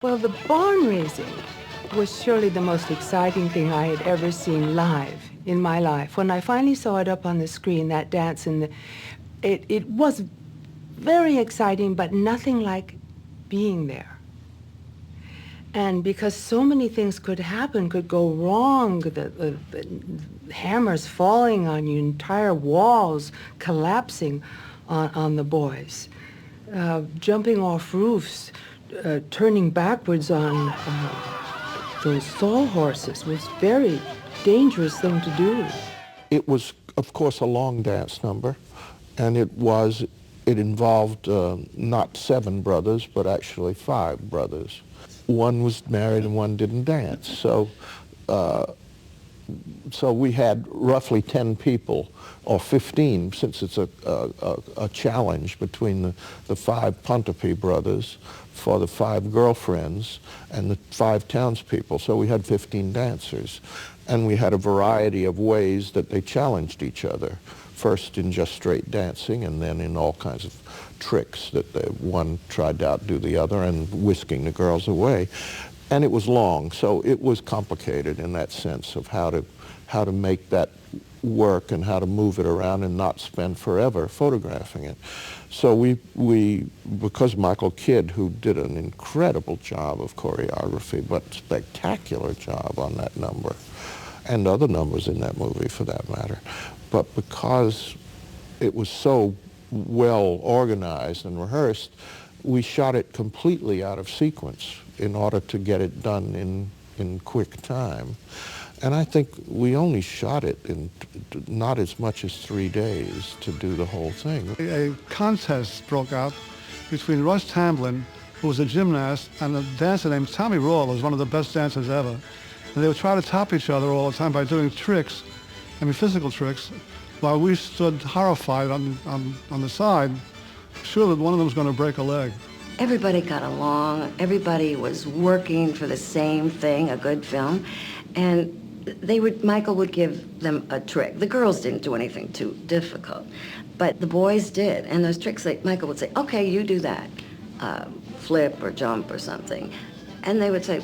Well, the barn raising was surely the most exciting thing I had ever seen live in my life. When I finally saw it up on the screen, that dance, it was very exciting, but nothing like being there. And because so many things could happen, could go wrong, the hammers falling on you, entire walls collapsing on the boys, jumping off roofs, turning backwards on those sawhorses was a very dangerous thing to do. It was, of course, a long dance number, and it involved not 7 brothers, but actually 5 brothers. One was married and one didn't dance. So we had roughly 10 people, or 15, since it's a challenge between the 5 Pontepe brothers for the 5 girlfriends and the 5 townspeople. So we had 15 dancers. And we had a variety of ways that they challenged each other. First in just straight dancing, and then in all kinds of tricks that one tried to outdo the other, and whisking the girls away. And it was long, so it was complicated in that sense of how to make that work and how to move it around and not spend forever photographing it. So we because Michael Kidd, who did an incredible job of choreography, but spectacular job on that number, and other numbers in that movie for that matter, but because it was so well organized and rehearsed, we shot it completely out of sequence in order to get it done in quick time. And I think we only shot it in not as much as 3 days to do the whole thing. A contest broke out between Russ Tamblyn, who was a gymnast, and a dancer named Tommy Rawle, who was one of the best dancers ever. And they would try to top each other all the time by doing tricks, physical tricks, while we stood horrified on the side, sure that one of them was going to break a leg. Everybody got along. Everybody was working for the same thing, a good film. And Michael would give them a trick. The girls didn't do anything too difficult, but the boys did. And those tricks, Michael would say, okay, you do that, flip or jump or something. And they would say,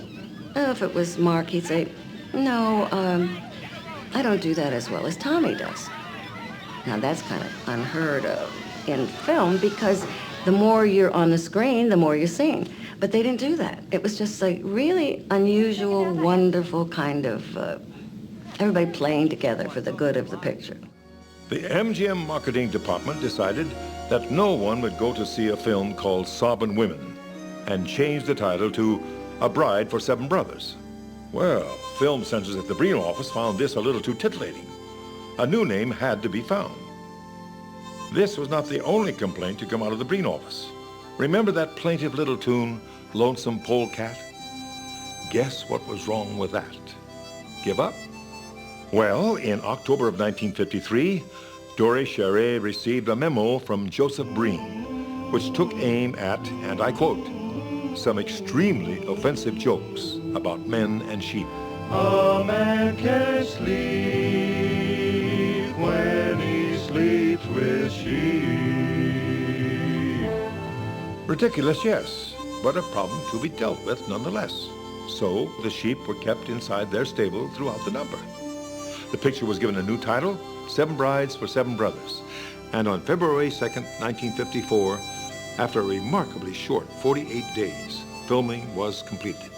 oh, if it was Mark, he'd say, no, I don't do that as well as Tommy does. Now that's kind of unheard of in film, because the more you're on the screen, the more you're seen. But they didn't do that. It was just like really unusual, wonderful kind of everybody playing together for the good of the picture. The MGM marketing department decided that no one would go to see a film called Sobbin' Women and changed the title to A Bride for 7 Brothers. Well, film censors at the Breen office found this a little too titillating. A new name had to be found. This was not the only complaint to come out of the Breen office. Remember that plaintive little tune, Lonesome Polecat? Guess what was wrong with that? Give up? Well, in October of 1953, Doré Charest received a memo from Joseph Breen, which took aim at, and I quote, some extremely offensive jokes about men and sheep. A man can sleep when he sleeps with sheep. Ridiculous, yes, but a problem to be dealt with nonetheless. So the sheep were kept inside their stable throughout the number. The picture was given a new title, 7 Brides for 7 Brothers. And on February 2nd, 1954, after a remarkably short 48 days, filming was completed.